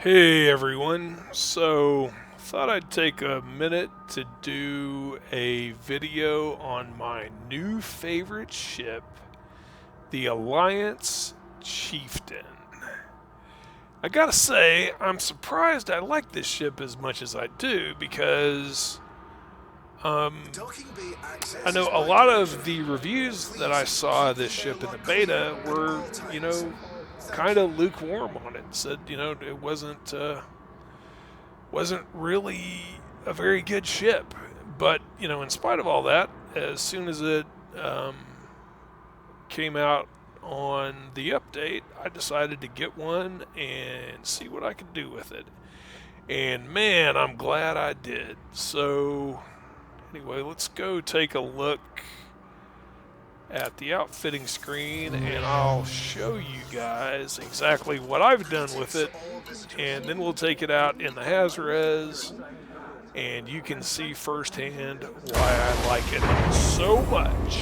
Hey everyone, so thought I'd take a minute to do a video on my new favorite ship, the Alliance Chieftain. I gotta say, I'm surprised I like this ship as much as I do because I know a lot of the reviews that I saw of this ship in the beta were, kind of lukewarm on it. Said, it wasn't really a very good ship. But, in spite of all that, as soon as it came out on the update, I decided to get one and see what I could do with it. And man, I'm glad I did. So, anyway, let's go take a look at the outfitting screen and I'll show you guys exactly what I've done with it, and then we'll take it out in the Hazardous and you can see firsthand why I like it so much.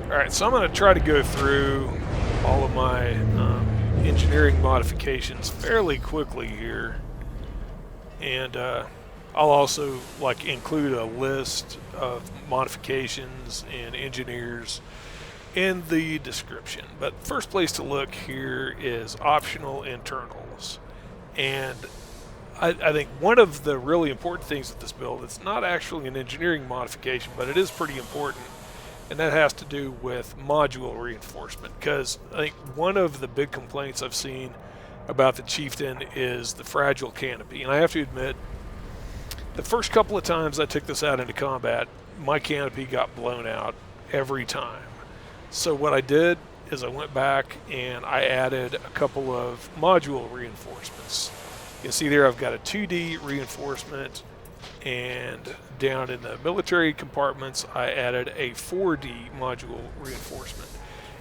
Alright, so I'm going to try to go through all of my engineering modifications fairly quickly here. And I'll also include a list of modifications and engineers in the description. But first place to look here is optional internals. And I think one of the really important things with this build, it's not actually an engineering modification, but it is pretty important. And that has to do with module reinforcement. Because I think one of the big complaints I've seen about the Chieftain is the fragile canopy. And I have to admit, the first couple of times I took this out into combat, my canopy got blown out every time. So what I did is I went back and I added a couple of module reinforcements. You can see there I've got a 2D reinforcement, and down in the military compartments I added a 4D module reinforcement.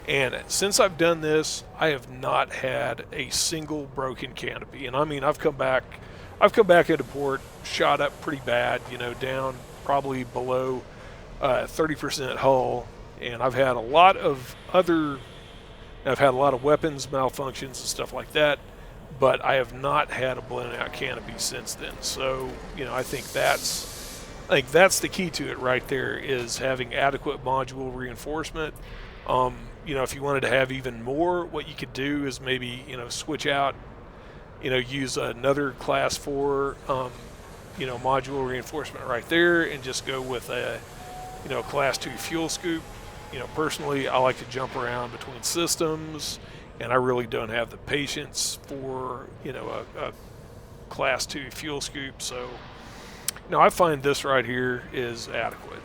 And since I've done this, I have not had a single broken canopy. And I mean, I've come back into port, shot up pretty bad, down probably below 30% hull. And I've had a lot of weapons malfunctions and stuff like that, but I have not had a blown out canopy since then. So, I think that's the key to it right there, is having adequate module reinforcement. If you wanted to have even more, what you could do is maybe, switch out, use another class 4, module reinforcement right there and just go with a, class 2 fuel scoop. Personally, I like to jump around between systems, and I really don't have the patience for, a class 2 fuel scoop. So, I find this right here is adequate.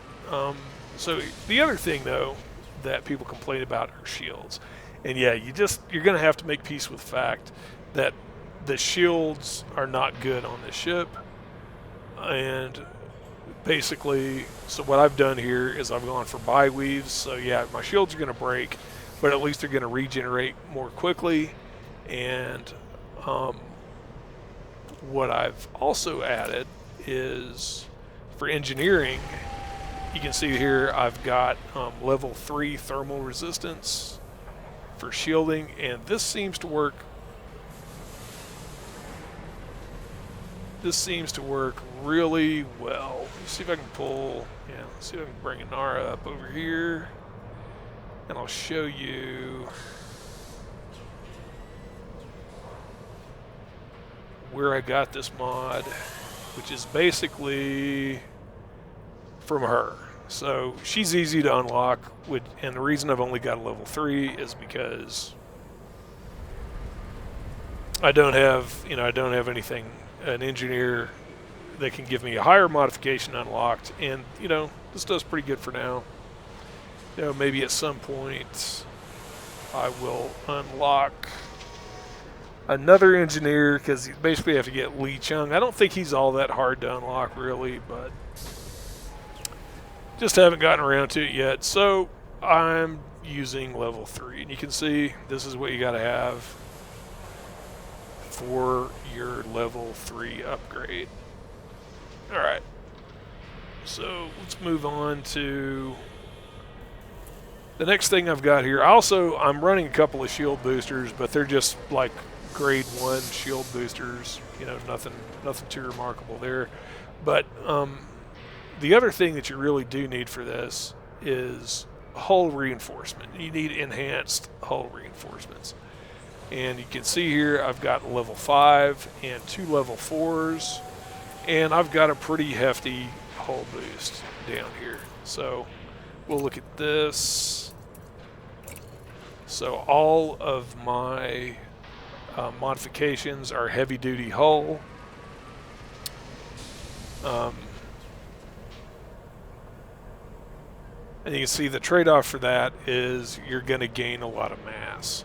So the other thing, though, that people complain about are shields. And yeah, you're going to have to make peace with the fact that the shields are not good on this ship. And basically, so what I've done here is I've gone for bi-weaves. So yeah, my shields are going to break, but at least they're going to regenerate more quickly. And what I've also added is for engineering, you can see here I've got level 3 thermal resistance for shielding, and this seems to work. This seems to work really well. Let's see if I can let's see if I can bring Inara up over here, and I'll show you where I got this mod, which is basically from her. So she's easy to unlock, and the reason I've only got a level 3 is because I don't have anything, an engineer that can give me a higher modification unlocked, and this does pretty good for now. Maybe at some point I will unlock another engineer, because you basically have to get Lee Chung. I don't think he's all that hard to unlock really, but just haven't gotten around to it yet. So I'm using level 3, and you can see this is what you got to have for your level 3 upgrade. Alright, so let's move on to The next thing I've got here, I'm running a couple of shield boosters, but they're just like grade 1 shield boosters. You know, nothing too remarkable there. But the other thing that you really do need for this is hull reinforcement. You need enhanced hull reinforcements. And you can see here I've got level 5 and 2 level 4s, and I've got a pretty hefty hull boost down here. So we'll look at this. So all of my modifications are heavy duty hull. And you can see the trade-off for that is you're going to gain a lot of mass.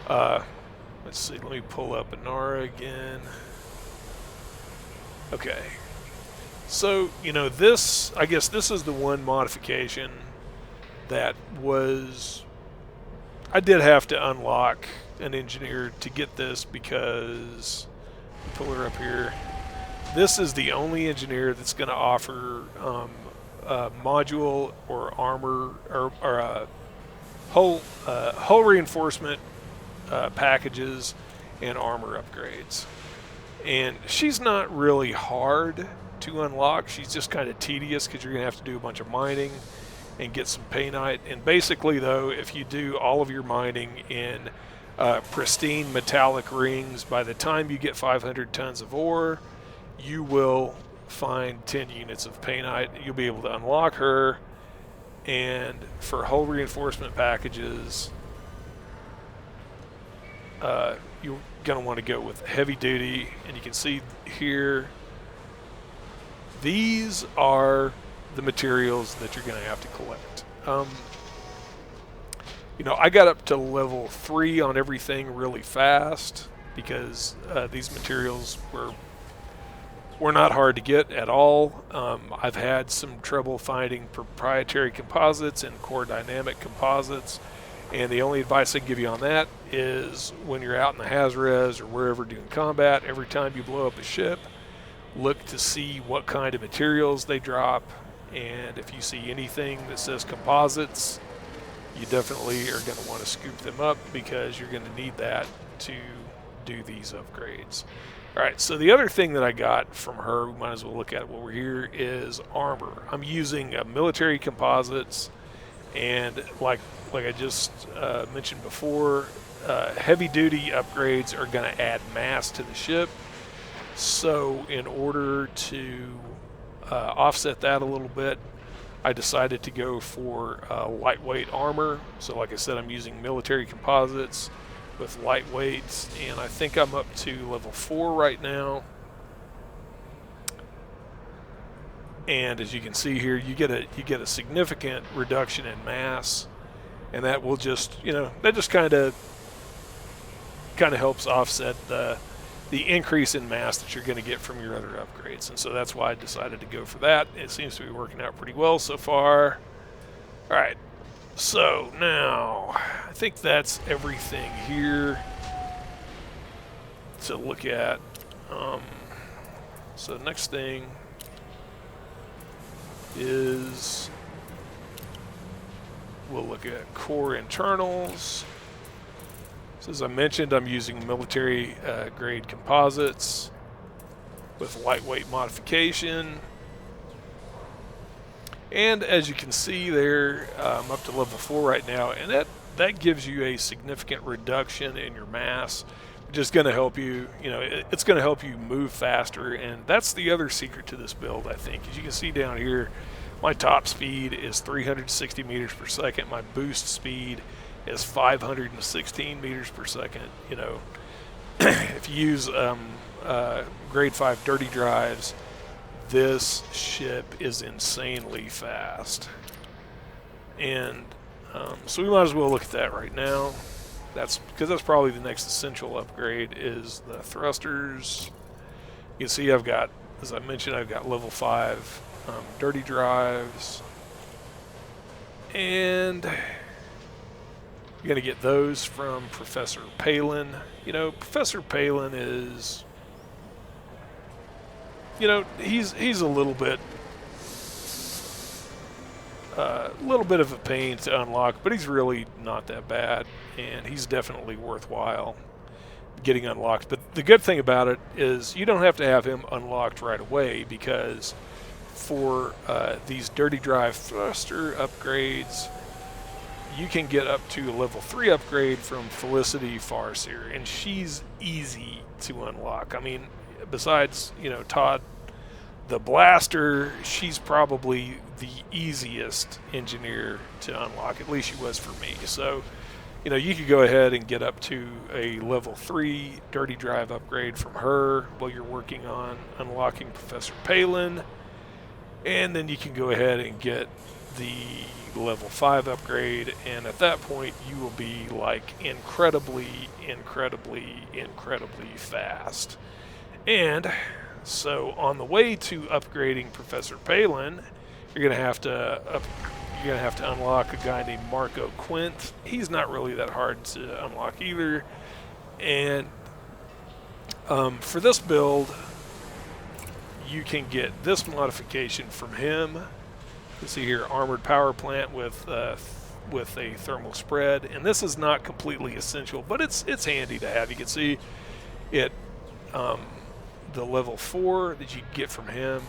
Let's see, let me pull up Inara again. Okay. So, you know, I guess this is the one modification that I did have to unlock an engineer to get this because, pull her up here, this is the only engineer that's going to offer module or armor or hull reinforcement packages and armor upgrades. And she's not really hard to unlock. She's just kind of tedious because you're going to have to do a bunch of mining and get some painite. And basically, though, if you do all of your mining in pristine metallic rings, by the time you get 500 tons of ore, you will find 10 units of painite. You'll be able to unlock her. And for hull reinforcement packages, you're going to want to go with heavy duty. And you can see here, these are the materials that you're going to have to collect. You know, I got up to level 3 on everything really fast because these materials were not hard to get at all. I've had some trouble finding proprietary composites and core dynamic composites, and the only advice I can give you on that is when you're out in the Hazardous or wherever doing combat, every time you blow up a ship, look to see what kind of materials they drop, and if you see anything that says composites, you definitely are going to want to scoop them up because you're going to need that to do these upgrades. Alright, so the other thing that I got from her, we might as well look at it while we're here, is armor. I'm using military composites, and like I just mentioned before, heavy duty upgrades are going to add mass to the ship. So in order to offset that a little bit, I decided to go for lightweight armor. So like I said, I'm using military composites with lightweight, and I think I'm up to level 4 right now. And as you can see here, you get a significant reduction in mass, and that will just, you know, that just kind of helps offset the increase in mass that you're going to get from your other upgrades. And so that's why I decided to go for that. It seems to be working out pretty well so far. All right. So now, I think that's everything here to look at. So the next thing is we'll look at core internals. So as I mentioned, I'm using military grade composites with lightweight modification. And as you can see there, I'm up to level 4 right now, and that gives you a significant reduction in your mass, which is going to help you, you know, it's going to help you move faster. And that's the other secret to this build, I think. As you can see down here, my top speed is 360 meters per second. My boost speed is 516 meters per second. You know, if you use grade 5 dirty drives, this ship is insanely fast. And so we might as well look at that right now. That's because that's probably the next essential upgrade is the thrusters. You can see I've got, as I mentioned, I've got level 5 dirty drives, and you're going to get those from Professor Palin. You know, Professor Palin is, you know, he's a little bit a little bit of a pain to unlock, but he's really not that bad, and he's definitely worthwhile getting unlocked. But the good thing about it is you don't have to have him unlocked right away, because for these Dirty Drive thruster upgrades, you can get up to a level 3 upgrade from Felicity Farseer, and she's easy to unlock. I mean, besides, you know, Todd the Blaster, she's probably the easiest engineer to unlock. At least she was for me. So, you know, you could go ahead and get up to a level 3 Dirty Drive upgrade from her while you're working on unlocking Professor Palin. And then you can go ahead and get the level 5 upgrade, and at that point you will be like incredibly fast. And so on the way to upgrading Professor Palin, you're gonna have to unlock a guy named Marco Quint. He's not really that hard to unlock either. And for this build, you can get this modification from him. You can see here, armored power plant with a thermal spread, and this is not completely essential, but it's handy to have. You can see it. The level 4 that you get from him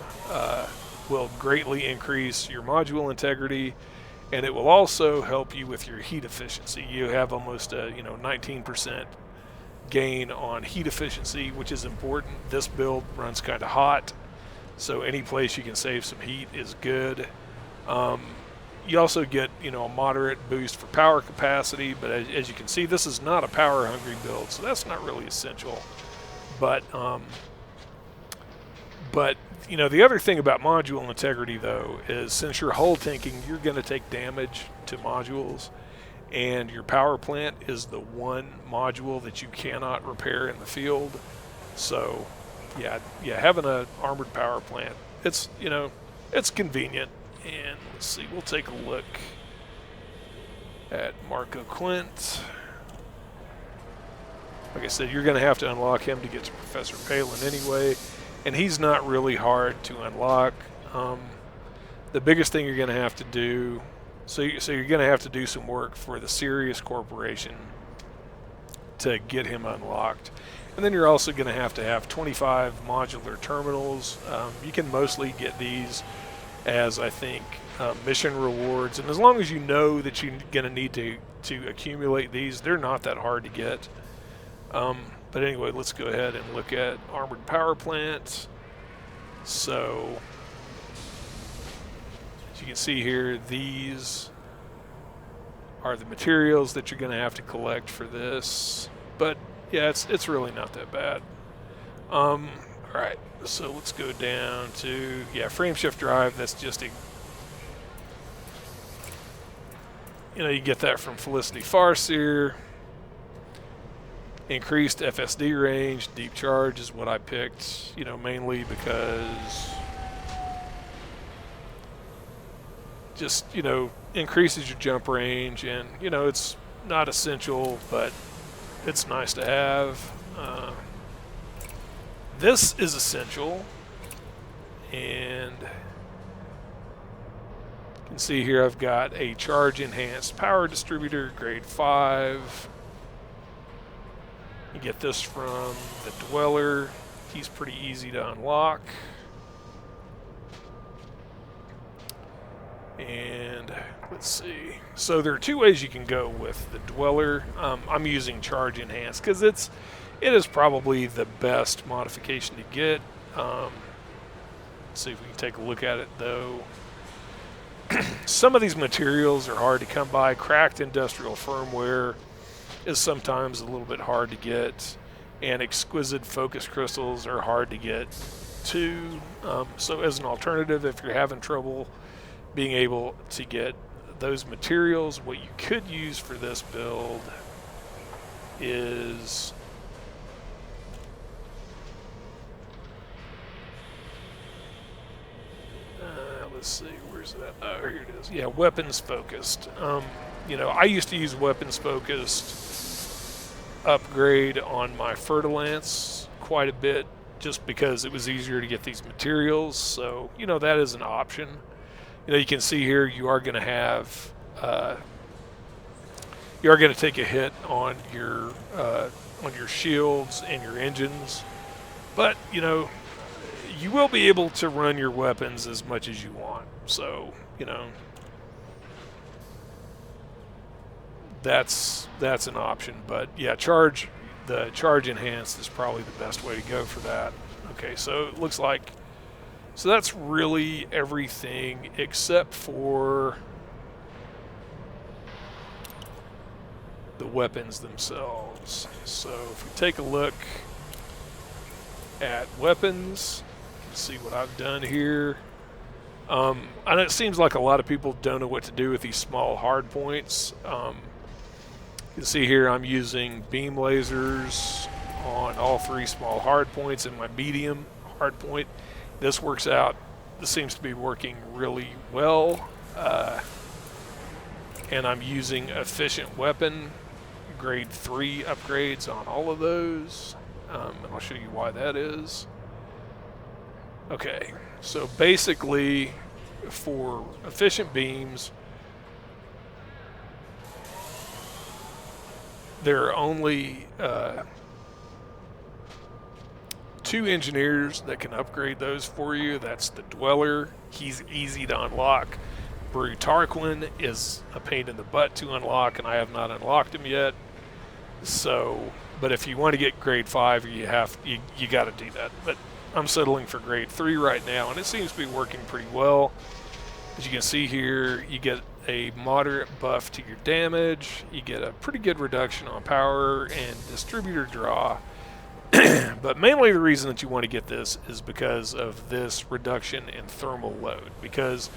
will greatly increase your module integrity, and it will also help you with your heat efficiency. You have almost a 19% gain on heat efficiency, which is important. This build runs kind of hot, so any place you can save some heat is good. You also get a moderate boost for power capacity, but as you can see, this is not a power hungry build, so that's not really essential. But the other thing about module integrity, though, is since you're hull tanking, you're going to take damage to modules, and your power plant is the one module that you cannot repair in the field. So, yeah, having an armored power plant, it's convenient. And let's see, we'll take a look at Marco Quint. Like I said, you're going to have to unlock him to get to Professor Palin anyway, and he's not really hard to unlock. The biggest thing you're going to have to do, so you're going to have to do some work for the Sirius Corporation to get him unlocked. And then you're also going to have 25 modular terminals. You can mostly get these as, I think, mission rewards, and as long as you know that you're going to need to accumulate these, they're not that hard to get. But anyway, let's go ahead and look at armored power plant. So, as you can see here, these are the materials that you're going to have to collect for this. But yeah, it's really not that bad. All right, so let's go down to frameshift drive. That's just a you get that from Felicity Farseer. Increased FSD range, deep charge is what I picked, mainly because just, increases your jump range, and, it's not essential, but it's nice to have. This is essential, and you can see here I've got a charge enhanced power distributor, grade 5. You get this from the Dweller. He's pretty easy to unlock. And let's see. So there are two ways you can go with the Dweller. I'm using charge enhanced because it is probably the best modification to get. Let's see if we can take a look at it though. Some of these materials are hard to come by. Cracked industrial firmware is sometimes a little bit hard to get, and exquisite focus crystals are hard to get too. So as an alternative, if you're having trouble being able to get those materials, what you could use for this build is let's see, where's that? Oh, here it is. Yeah, weapons focused. I used to use weapons focused upgrade on my Fertilance quite a bit just because it was easier to get these materials. So, that is an option. you can see here you are going to have you are going to take a hit on your shields and your engines, but you will be able to run your weapons as much as you want. So that's an option. But yeah, the charge enhanced is probably the best way to go for that. Okay, so it looks like, so that's really everything except for the weapons themselves. So if we take a look at weapons, you can see what I've done here. I know it seems like a lot of people don't know what to do with these small hard points. You can see here I'm using beam lasers on all 3 small hard points and my medium hard point. This works out. This seems to be working really well. And I'm using efficient weapon grade 3 upgrades on all of those. And I'll show you why that is. Okay, so basically for efficient beams, there are only 2 engineers that can upgrade those for you. That's the Dweller. He's easy to unlock. Tarquin is a pain in the butt to unlock, and I have not unlocked him yet. So, but if you want to get grade 5, you got to do that. But I'm settling for grade 3 right now, and it seems to be working pretty well. As you can see here, you get a moderate buff to your damage. You get a pretty good reduction on power and distributor draw. But mainly the reason that you want to get this is because of this reduction in thermal load. Because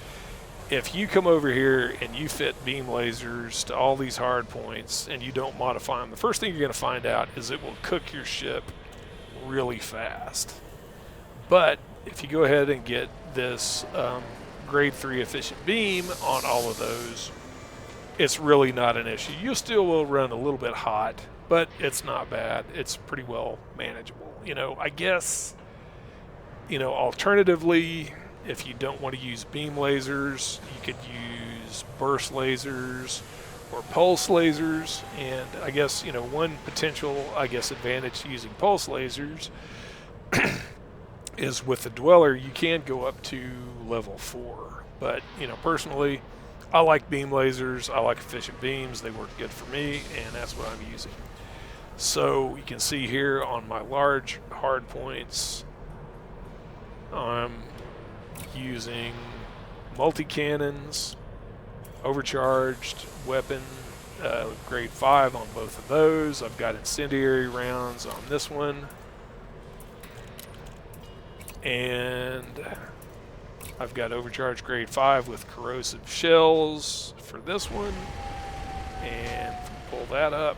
if you come over here and you fit beam lasers to all these hard points and you don't modify them, the first thing you're going to find out is it will cook your ship really fast. But if you go ahead and get this grade 3 efficient beam on all of those, it's really not an issue. You still will run a little bit hot, but it's not bad. It's pretty well manageable. I guess, alternatively, if you don't want to use beam lasers, you could use burst lasers or pulse lasers. And I guess, one potential, advantage to using pulse lasers is with the Dweller, you can go up to level 4. But, personally, I like beam lasers. I like efficient beams. They work good for me, and that's what I'm using. So you can see here on my large hard points, I'm using multi-cannons, overcharged weapon, grade 5 on both of those. I've got incendiary rounds on this one. And I've got overcharged grade 5 with corrosive shells for this one. And if we pull that up,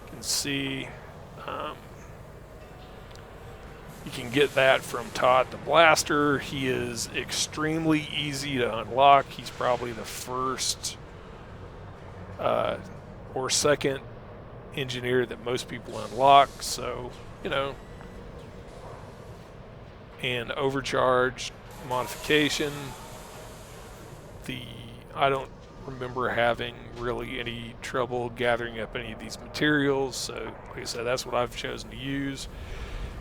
you can see you can get that from Todd the Blaster. He is extremely easy to unlock. He's probably the first or second engineer that most people unlock. So, and overcharged modification. I don't remember having really any trouble gathering up any of these materials, so like I said, that's what I've chosen to use.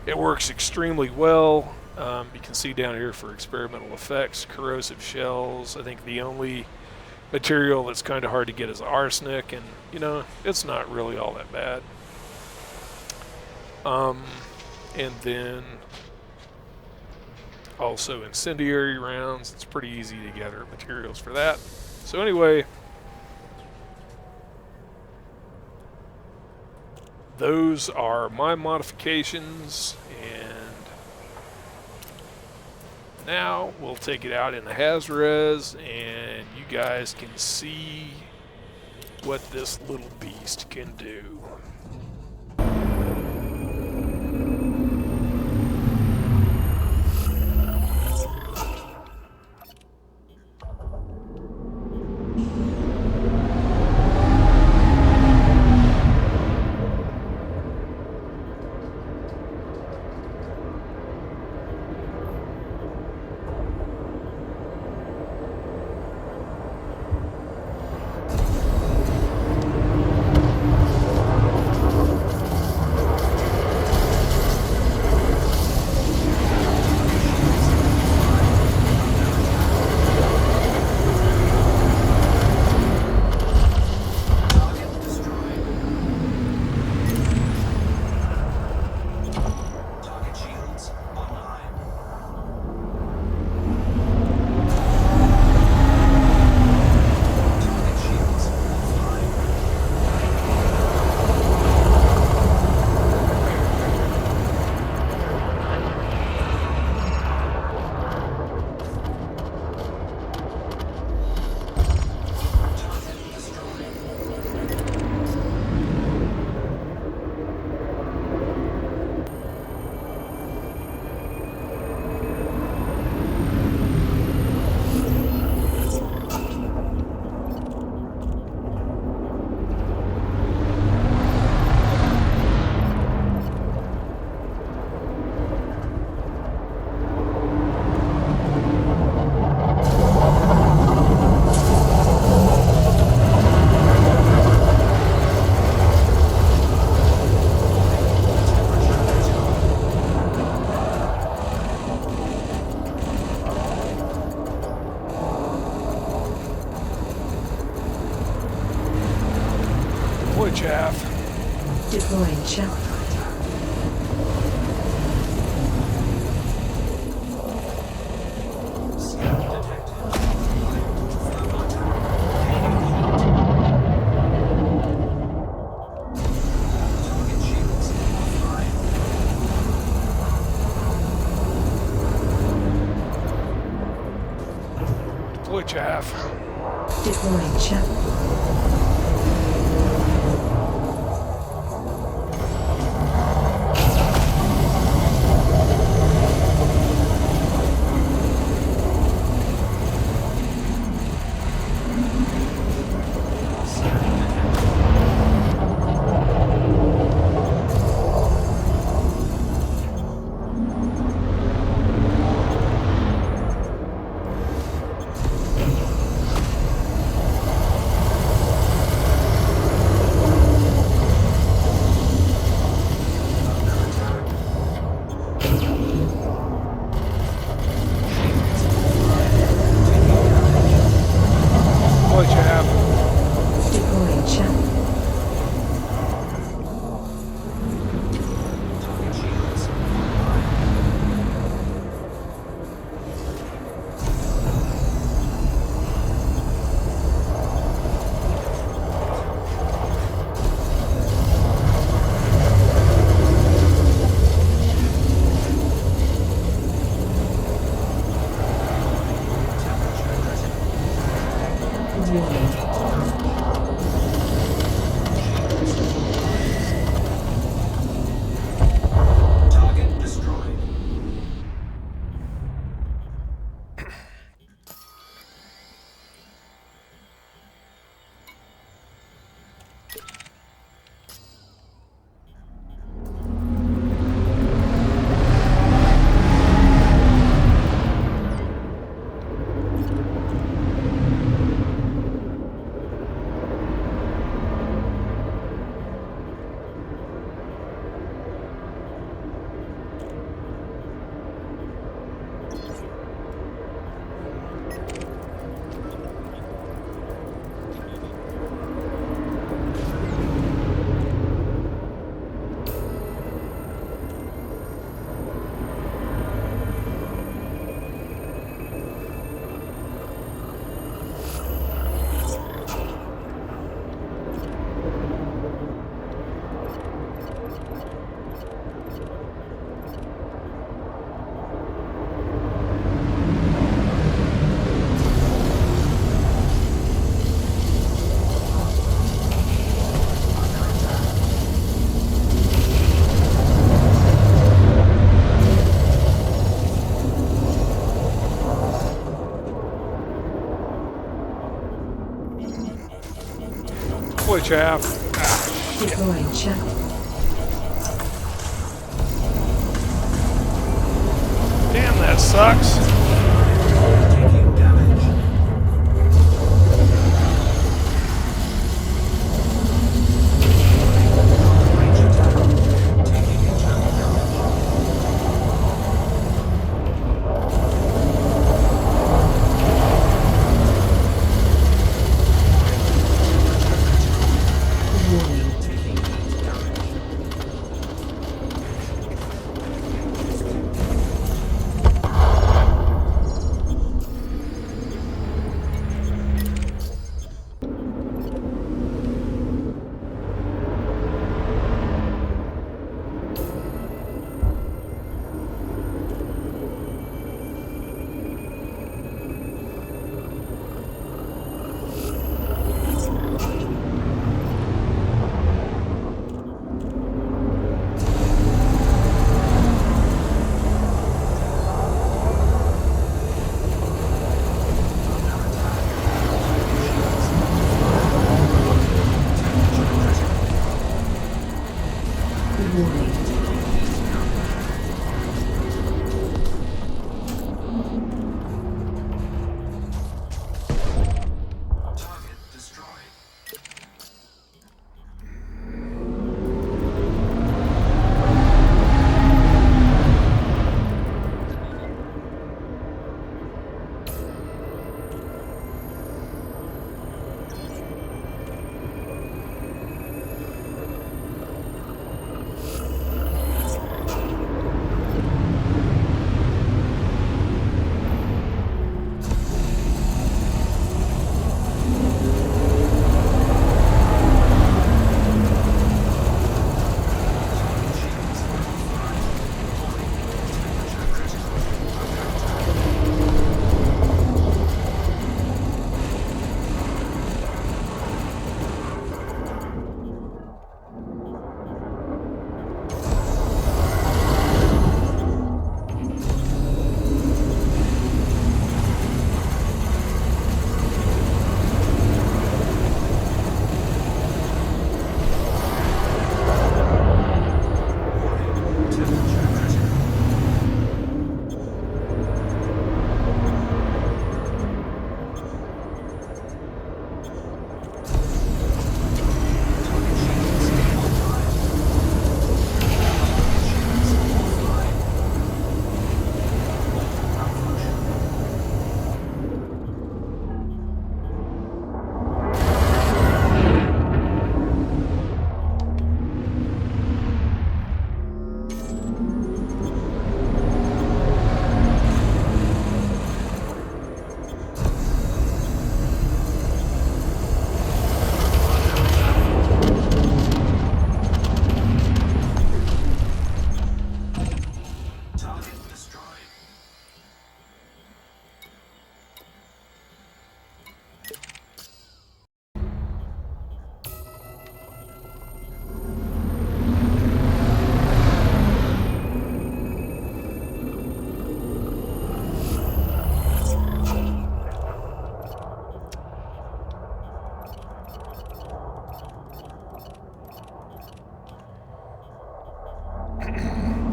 It works extremely well. You can see down here for experimental effects, corrosive shells. I think the only material that's kind of hard to get is arsenic, and it's not really all that bad. And then also incendiary rounds. It's pretty easy to gather materials for that. So anyway, those are my modifications, and now we'll take it out in the Hazardous, and you guys can see what this little beast can do. Deploy chaff. Deploying chaff. Deploy chaff. Deploying chaff. Deploy chaff. Deploying chaff. Damn, that sucks. Taking damage. Range attack. Taking internal damage.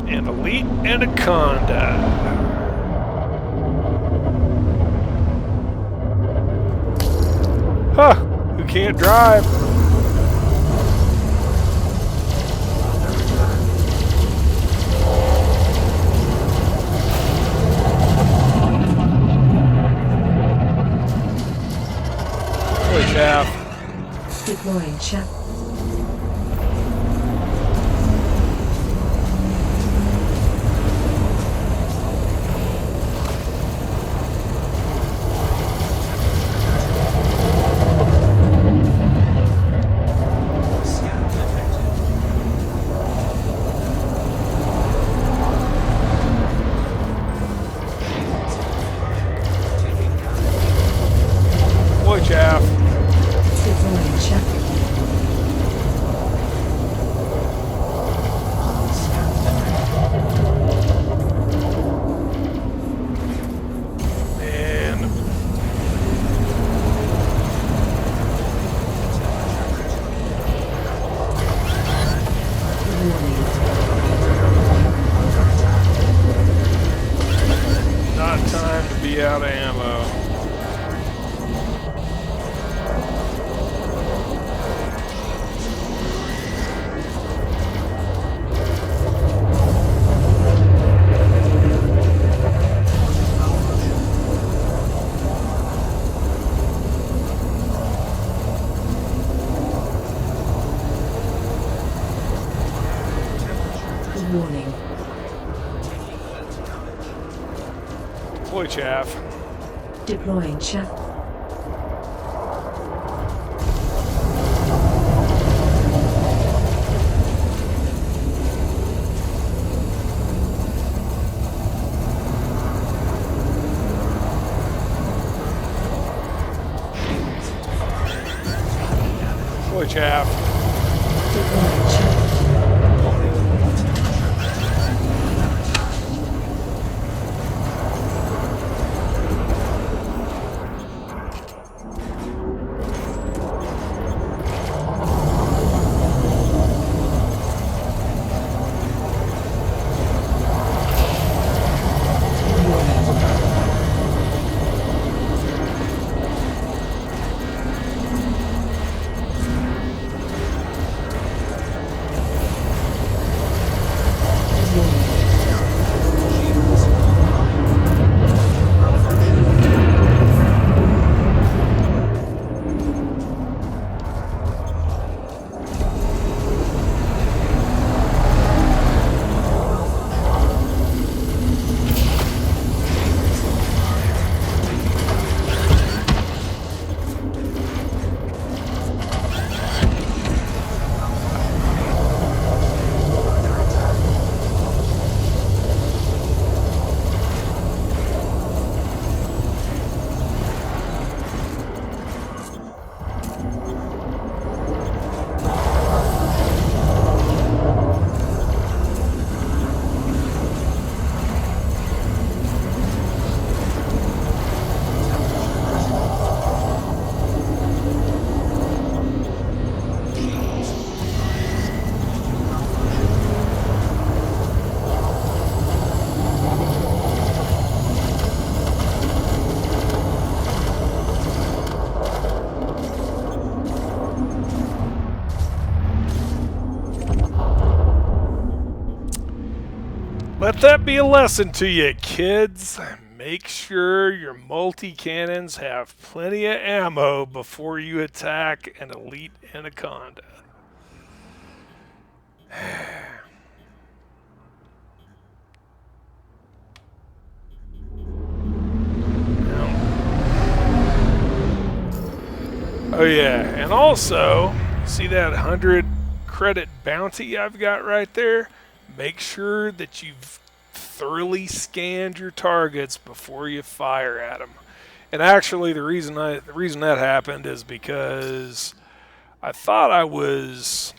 and Elite Anaconda. Huh, who can't drive? Holy chaff. Deploying chaff. Holy chaff. Deploying chaff. And not time to be out of ammo. Warning. Deploy chaff. Deploying chaff. Deploy chaff. Deploying chaff. Let that be a lesson to you, kids. Make sure your multi-cannons have plenty of ammo before you attack an Elite Anaconda. Oh yeah, and also, see that 100 credit bounty I've got right there? Make sure that you've thoroughly scanned your targets before you fire at them. And actually, the reason that happened is because I thought I was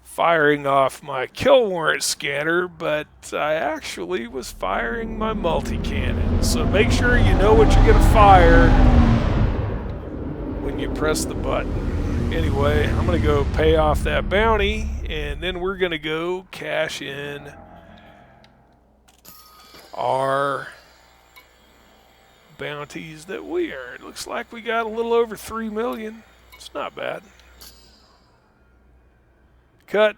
firing off my kill warrant scanner, but I actually was firing my multi-cannon. So make sure you know what you're going to fire when you press the button. Anyway, I'm going to go pay off that bounty and then we're going to go cash in our bounties that we earned. Looks like we got a little over 3 million. It's not bad. Cut.